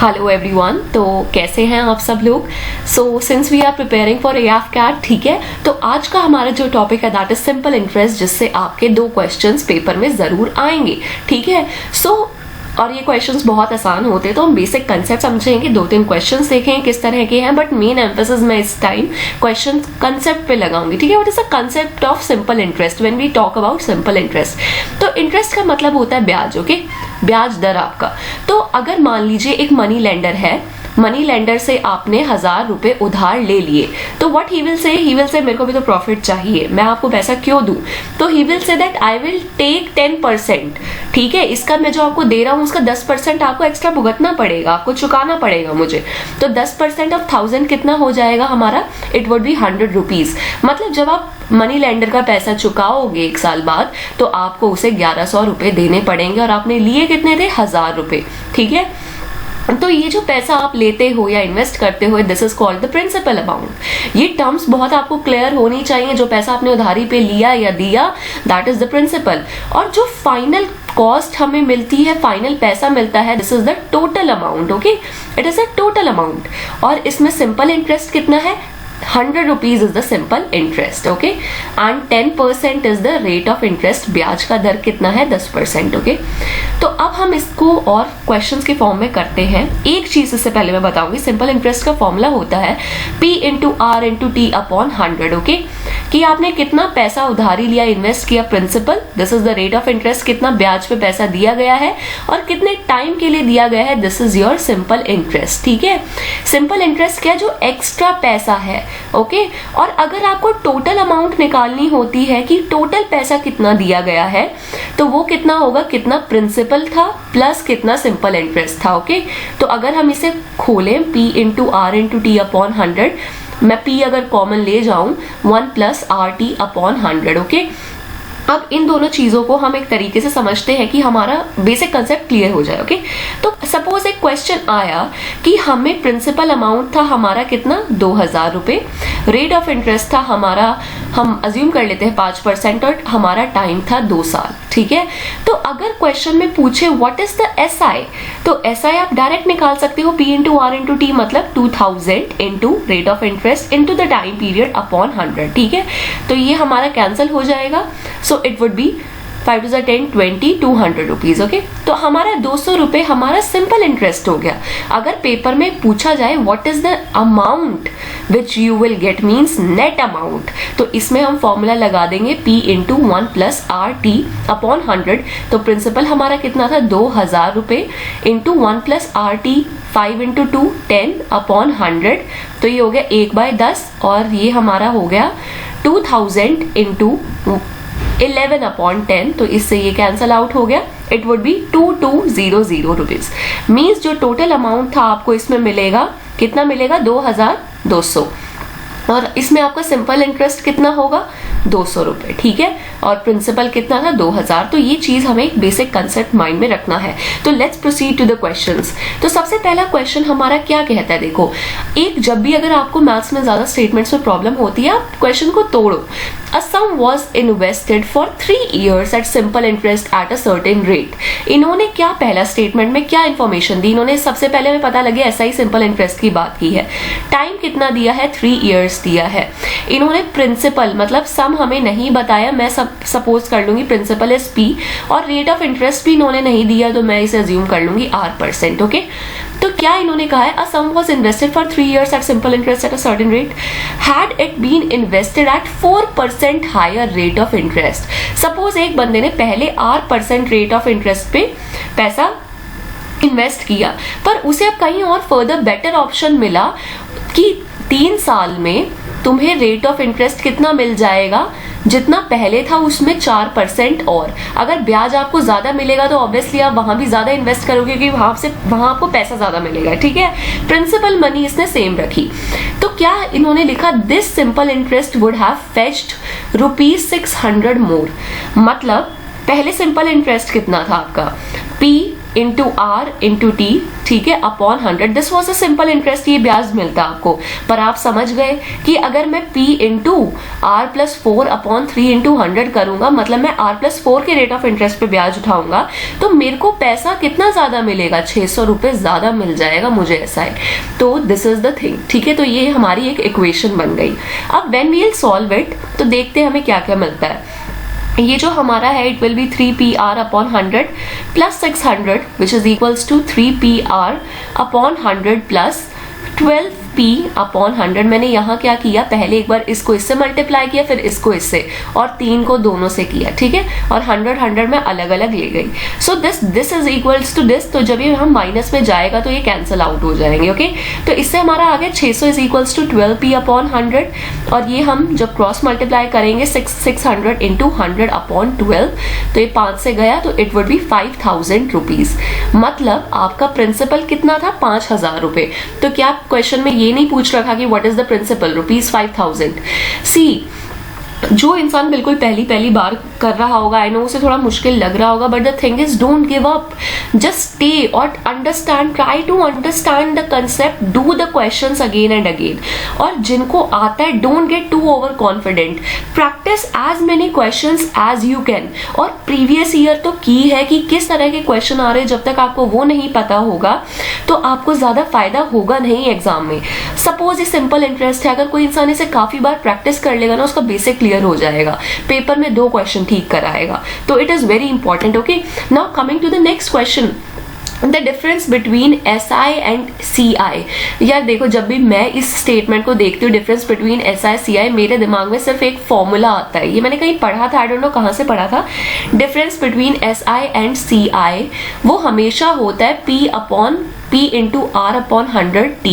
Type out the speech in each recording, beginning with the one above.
Hello everyone, तो कैसे हैं आप सब लोग। So since we are preparing for AF CAT, ठीक है, तो आज का हमारा जो टॉपिक है दैट इज सिंपल इंटरेस्ट, जिससे आपके 2 क्वेश्चंस पेपर में जरूर आएंगे। ठीक है, और ये क्वेश्चंस बहुत आसान होते हैं, तो हम बेसिक कंसेप्ट समझेंगे, 2-3 क्वेश्चंस देखेंगे किस तरह के हैं, बट मेन एम्फेसिस मैं इस टाइम क्वेश्चन कंसेप्ट पे लगाऊंगी। ठीक है, what is the concept of simple interest when we talk about simple interest. तो इंटरेस्ट का मतलब होता है ब्याज। ओके, ब्याज दर आपका। तो अगर मान लीजिए एक मनी लेंडर है, मनी लेंडर से आपने 1000 रुपए उधार ले लिए, तो व्हाट ही विल से मेरे को भी तो प्रॉफिट चाहिए, मैं आपको पैसा क्यों दूं। तो he will say that I will take 10%। ठीक है, इसका मैं जो आपको दे रहा हूं उसका 10% आपको एक्स्ट्रा भुगतना पड़ेगा, आपको चुकाना पड़ेगा मुझे। तो 10% ऑफ 1000 कितना हो जाएगा हमारा, इट वुड बी 100 रुपीज। मतलब जब आप मनी लेंडर का पैसा चुकाओगे 1 साल बाद, तो आपको उसे 1100 रुपए देने पड़ेंगे, और आपने लिए कितने थे, 1000 रुपए। ठीक है, तो ये जो पैसा आप लेते हो या इन्वेस्ट करते हो, this is called the principal amount. ये टर्म्स बहुत आपको क्लियर होनी चाहिए। जो पैसा आपने उधारी पे लिया या दिया, दैट इज द प्रिंसिपल। और जो फाइनल कॉस्ट हमें मिलती है, फाइनल पैसा मिलता है, this is the total amount. Okay, it is a total amount. और इसमें सिंपल इंटरेस्ट कितना है, 100 rupees is the simple interest. Okay, and 10% is the rate of interest. ब्याज का दर कितना है, 10%। ओके, तो अब हम इसको और क्वेश्चंस के फॉर्म में करते हैं। एक चीज इससे पहले मैं बताऊंगी, सिंपल इंटरेस्ट का फॉर्मूला होता है P into R into T upon 100। Okay, कि आपने कितना पैसा उधारी लिया, इन्वेस्ट किया, principal, this is the rate of interest, कितना ब्याज पे पैसा दिया गया है और कितने टाइम के लिए दिया गया है, this is your simple interest. ठीक है, सिंपल इंटरेस्ट क्या, जो एक्स्ट्रा पैसा है। ओके, और अगर आपको टोटल अमाउंट निकालनी होती है कि टोटल पैसा कितना दिया गया है, तो वो कितना होगा, कितना प्रिंसिपल था प्लस कितना सिंपल इंटरेस्ट था। ओके, तो अगर हम इसे खोलें, P into R into T upon 100, मैं P अगर कॉमन ले जाऊं, 1 प्लस RT अपॉन 100। ओके, अब इन दोनों चीजों को हम एक तरीके से समझते हैं कि हमारा बेसिक कंसेप्ट क्लियर हो जाए। ओके, तो सपोज एक क्वेश्चन आया कि हमें प्रिंसिपल अमाउंट था हमारा कितना, 2000 रुपए, रेट ऑफ इंटरेस्ट था हमारा, हम अज्यूम कर लेते हैं 5%, और हमारा टाइम था 2 साल। ठीक है, तो अगर क्वेश्चन में पूछे व्हाट इज द SI, तो SI आप डायरेक्ट निकाल सकते हो, P into R into T, मतलब 2000 into rate of interest into the time period upon 100। ठीक है, तो ये हमारा कैंसिल हो जाएगा। So it would be 5 to the 10, 20, 200 rupees. Okay, तो हमारा 200 रुपए हमारा सिंपल इंटरेस्ट हो गया। अगर पेपर में पूछा जाए what is the amount which you will get, means net amount, तो इसमें हम फॉर्मूला लगा देंगे P into 1 plus RT upon 100। तो प्रिंसिपल हमारा कितना था, 2000 रुपए into 1 plus RT, 5 into 2, 10 upon 100। तो ये हो गया 1/10, और ये हमारा हो गया 2000 इंटू 11 अपॉन 10, तो इससे ये कैंसल आउट हो गया। It would be 2200 rupees. Means जो टोटल अमाउंट था आपको इसमें मिलेगा, कितना मिलेगा, 2200, और इसमें आपका सिंपल इंटरेस्ट कितना होगा, 200 रुपए। ठीक है, और प्रिंसिपल कितना था, 2000। तो ये चीज हमें एक बेसिक कंसेप्ट माइंड में रखना है। तो let's proceed to the questions. तो सबसे पहला क्वेश्चन हमारा क्या कहता है, देखो, एक जब भी अगर आपको मैथ्स में ज्यादा स्टेटमेंट्स में प्रॉब्लम होती है, आप क्वेश्चन को तोड़ो। A sum was invested for 3 years at simple interest at a certain rate। इन्होंने क्या पहला स्टेटमेंट में क्या इंफॉर्मेशन दी, इन्होंने सबसे पहले हमें पता लगे SI सिंपल इंटरेस्ट की बात की है, टाइम कितना दिया है, 3 years दिया है। इन्होंने प्रिंसिपल मतलब सम हमें नहीं बताया, मैं सपोज कर लूंगी प्रिंसिपल इज P, और रेट ऑफ इंटरेस्ट भी इन्होंने नहीं दिया, तो मैं इसे अज्यूम कर लूंगी R%। ओके, तो क्या इन्होंने कहा है, a sum was invested for 3 years at simple interest at a certain rate, had it been invested at 4% higher rate of interest। Suppose एक बंदे ने पहले R% रेट ऑफ इंटरेस्ट पे पैसा इन्वेस्ट किया, पर उसे अब कहीं और फर्दर बेटर ऑप्शन मिला कि 3 साल में तुम्हें रेट ऑफ इंटरेस्ट कितना मिल जाएगा, जितना पहले था उसमें 4% और। अगर ब्याज आपको ज्यादा मिलेगा तो ऑब्वियसली आप वहां भी ज्यादा इन्वेस्ट करोगे, क्योंकि वहां आपको पैसा ज्यादा मिलेगा। ठीक है, प्रिंसिपल मनी इसने सेम रखी। तो क्या इन्होंने लिखा, this simple interest would have fetched ₹600 more. मतलब पहले सिंपल इंटरेस्ट कितना था आपका, P into R into T, ठीक है, upon 100। This was a simple interest, ये ब्याज मिलता आपको। पर आप समझ गए कि अगर मैं P into R plus 4 upon 3 into 100 करूंगा, मतलब मैं R प्लस 4 के रेट ऑफ इंटरेस्ट पे ब्याज उठाऊंगा, तो मेरे को पैसा कितना ज्यादा मिलेगा, 600 रुपए ज्यादा मिल जाएगा मुझे, ऐसा है। तो दिस इज द थिंग, ठीक है। तो ये हमारी एक इक्वेशन बन गई। अब when we will solve it, तो देखते हैं हमें क्या क्या मिलता है। ये जो हमारा है, it will be 3PR upon 100 plus 600 which is equals to 3PR upon 100 plus 12P upon 100। मैंने यहाँ क्या किया, पहले एक बार इसको इससे मल्टीप्लाई किया, फिर इसको इससे, और 3 को दोनों से किया, ठीक है, और 100 में अलग अलग ले गई। So this is equals to this. तो जब ये हम माइनस में जाएगा तो ये कैंसिल आउट हो जाएंगे, ओके। तो इससे हमारा आ गया 600 is equals to 12P upon 100, और ये हम जब क्रॉस मल्टीप्लाई करेंगे 600 इंटू 100 अपॉन 12, तो ये 5 से गया, तो इट वुड बी 5000 रुपीज। मतलब आपका प्रिंसिपल कितना था, 5000 रुपए। तो क्या क्वेश्चन में ये नहीं पूछ रखा कि what is the principal, rupees 5000। See, जो इंसान बिल्कुल पहली बार कर रहा होगा, आई नो उसे थोड़ा मुश्किल लग रहा होगा, but the thing is don't give up, just stay और understand, try to understand the concept, do the questions again and again. और जिनको आता है, don't get to over confident, practice as many questions as you can. और previous year तो की है कि किस तरह के क्वेश्चन आ रहे हैं, जब तक आपको वो नहीं पता होगा तो आपको ज्यादा फायदा होगा नहीं एग्जाम में। सपोज ये सिंपल इंटरेस्ट है, अगर कोई इंसान इसे काफी बार प्रैक्टिस कर लेगा ना, उसका बेसिक क्लियर हो जाएगा, पेपर में 2 क्वेश्चन ठीक कराएगा। तो it is very important, okay. Now coming to the next question, the difference between SI and CI। यार देखो, जब भी मैं इस स्टेटमेंट को देखती हूँ, डिफरेंस बिटवीन SI CI, मेरे दिमाग में सिर्फ एक फॉर्मूला आता है। ये मैंने कहीं पढ़ा था, आई डोंट नो कहाँ से पढ़ा था। Difference between SI and CI वो हमेशा होता है P upon P into R upon 100T।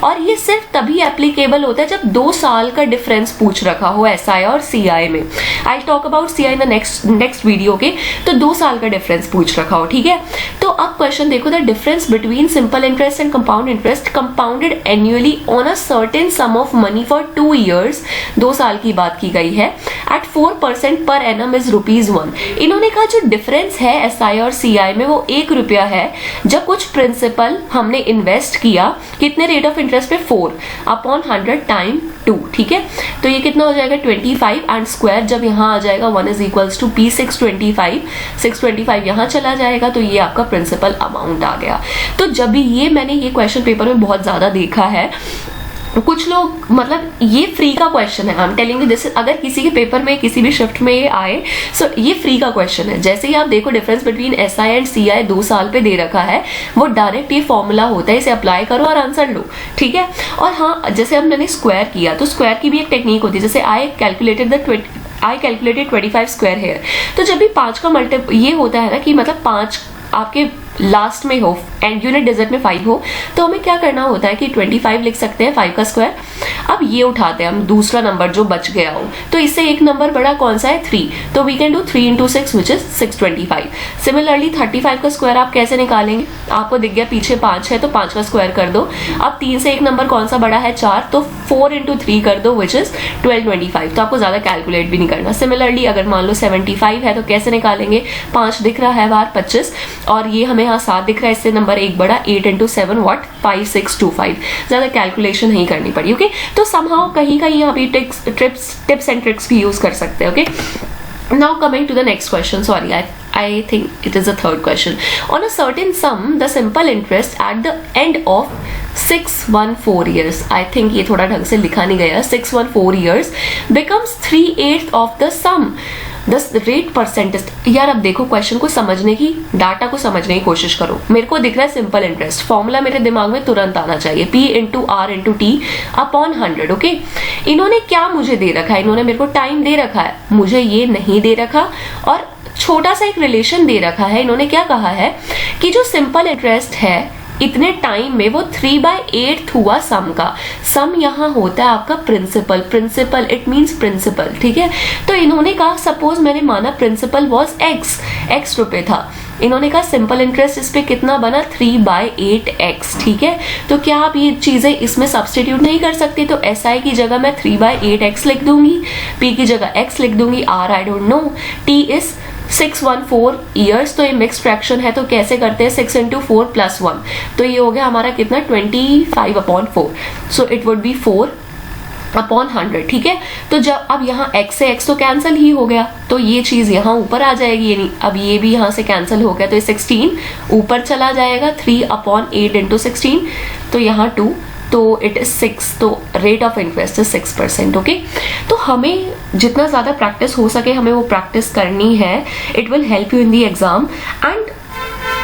और ये सिर्फ तभी एप्लीकेबल होता है जब 2 साल का डिफरेंस पूछ रखा हो SI और CI में। I talk about CI in the next video के। तो 2 साल का डिफरेंस पूछ रखा हो, ठीक है। तो अब क्वेश्चन देखो, the difference between simple interest and compound interest compounded annually on a certain some of money for 2 years, 2 साल की बात की गई है, एट 4% पर एनम इज ₹1। इन्होंने कहा जो डिफरेंस है SI और CI में वो ₹1 है, जब कुछ प्रिंसिपल हमने इन्वेस्ट किया, कितने रेट ऑफ इंटरेस्ट पे, 4 अपॉन 100 टाइम 2, ठीक है। तो ये कितना हो जाएगा, 25, एंड स्क्वायर जब यहाँ आ जाएगा 1 इज इक्वल्स टू P 625 यहाँ चला जाएगा, तो ये आपका प्रिंसिपल अमाउंट आ गया। तो जब भी ये मैंने ये क्वेश्चन पेपर में बहुत ज्यादा देखा है, कुछ लोग, मतलब ये फ्री का क्वेश्चन है, I am telling you this, अगर किसी के पेपर में किसी भी शिफ्ट में ये आए, सो ये फ्री का क्वेश्चन है। जैसे ही आप देखो difference between SI and CI 2 साल पे दे रखा है, वो डायरेक्ट ये फॉर्मूला होता है, इसे अप्लाई करो और आंसर लो, ठीक है। और हाँ, जैसे अब मैंने स्क्वायर किया, तो स्क्वायर की भी एक टेक्निक होती है, जैसे आई कैलकुलेटेड 25 स्क्वायर हेयर। तो जब भी 5 का मल्टीपल ये होता है ना, कि मतलब 5 आपके लास्ट में हो एंड यूनिट डिजिट में 5 हो, तो हमें क्या करना होता है कि 25 लिख सकते हैं 5 का स्क्वायर। अब ये उठाते हैं हम दूसरा नंबर जो बच गया हो, तो इससे एक नंबर बड़ा कौन सा है, 3, तो we can do 3 into 6 which is 625। Similarly 35 का स्क्वायर आप कैसे निकालेंगे, आपको दिख गया पीछे 5 है, तो 5 का स्क्वायर कर दो। अब 3 से एक नंबर कौन सा बड़ा है, 4, तो 4 इंटू 3 कर दो विच इज 1225। तो आपको ज्यादा कैलकुलेट भी नहीं करना। सिमिलरली अगर मान लो 75 है, तो कैसे निकालेंगे, 5 दिख रहा है बाहर 25, और ये हमें यहाँ 7 दिख रहा है, इससे नंबर एक बड़ा, 8 इंटू 7 व्हाट, 5625। ज्यादा कैलकुलेशन नहीं करनी पड़ी, ओके। तो समहाउ कहीं यहाँ भी टिप्स एंड ट्रिक्स भी यूज कर सकते हैं, okay. Now coming to the next question, sorry, I think it is the third question. On a certain sum, the simple interest at the end of 614 years, I think ये थोड़ा ढंग से लिखा नहीं गया, 614 years becomes 3/8 of the sum. The rate percentage, यार अब देखो क्वेश्चन को समझने की, डाटा को समझने की कोशिश करो। मेरे को दिख रहा है सिंपल इंटरेस्ट, फॉर्मूला मेरे दिमाग में तुरंत आना चाहिए, P into R into T upon 100, okay. इन्होंने क्या मुझे दे रखा है, इन्होंने मेरे को टाइम दे रखा है, मुझे ये नहीं दे रखा, और छोटा सा एक रिलेशन दे रखा है। इन्होंने क्या कहा है कि जो सिंपल इंटरेस्ट है इतने टाइम में वो 3/8 हुआ सम का। सम यहाँ होता है आपका प्रिंसिपल, इट मींस प्रिंसिपल, ठीक है। तो इन्होंने कहा, सपोज मैंने माना प्रिंसिपल वॉज x रुपए था, इन्होंने कहा सिंपल इंटरेस्ट इस पे कितना बना, 3/8x, ठीक है। तो क्या आप ये चीजें इसमें सब्सटीट्यूट नहीं कर सकती, तो SI की जगह मैं 3/8x लिख दूंगी, P की जगह x लिख दूंगी, R I don't know, T is 614 years, तो ये मिक्स फ्रैक्शन है, तो कैसे करते हैं 6 इंटू 4 प्लस 1, तो ये हो गया हमारा कितना 25/4, सो इट वुड बी 4/100, ठीक है। तो जब अब यहाँ x से x तो कैंसिल ही हो गया, तो ये चीज यहाँ ऊपर आ जाएगी, यानी अब ये भी यहाँ से कैंसिल हो गया, तो ये 16 ऊपर चला जाएगा, 3/8 इंटू 16, तो यहाँ 2, तो इट इज 6, तो rate of interest is 6%, okay. तो हमें जितना ज्यादा प्रैक्टिस हो सके हमें वो प्रैक्टिस करनी है, it will help you in the exam. And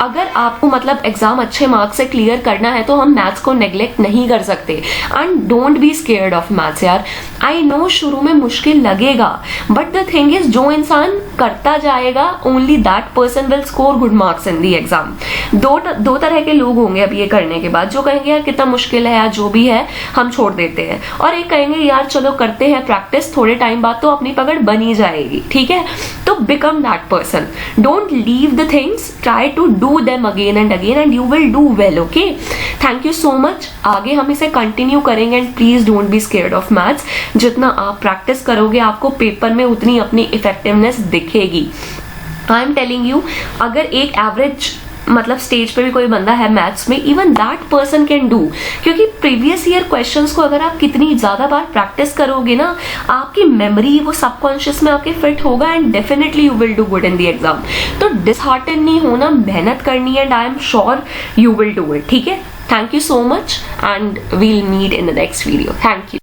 अगर आपको मतलब एग्जाम अच्छे मार्क्स से क्लियर करना है तो हम मैथ्स को नेग्लेक्ट नहीं कर सकते। And don't be scared of maths यार, आई नो शुरू में मुश्किल लगेगा, बट द थिंग इज जो इंसान करता जाएगा only that person will score good marks in the exam. दो तरह के लोग होंगे अब ये करने के बाद, जो कहेंगे यार कितना मुश्किल है, यार जो भी है हम छोड़ देते हैं, और एक कहेंगे यार चलो करते हैं प्रैक्टिस, थोड़े टाइम बाद तो अपनी पकड़ बनी जाएगी, ठीक है। तो become that person, don't leave the things, try to do them again and again and you will do well, okay? Thank you so much। आगे हम इसे कंटिन्यू करेंगे, and please don't be scared of maths। जितना आप practice करोगे आपको paper में उतनी अपनी इफेक्टिवनेस दिखेगी। आई एम टेलिंग यू, अगर एक एवरेज मतलब स्टेज पे भी कोई बंदा है मैथ्स में, even that person can do, क्योंकि प्रीवियस ईयर क्वेश्चंस को अगर आप कितनी ज्यादा बार प्रैक्टिस करोगे ना, आपकी मेमोरी वो सबकॉन्शियस में आपके फिट होगा, and definitely you will do good in the exam. तो डिसहार्टन नहीं होना, मेहनत करनी है, and I am sure you will do it, ठीक है। Thank you so much, and we'll meet in the next video. Thank you.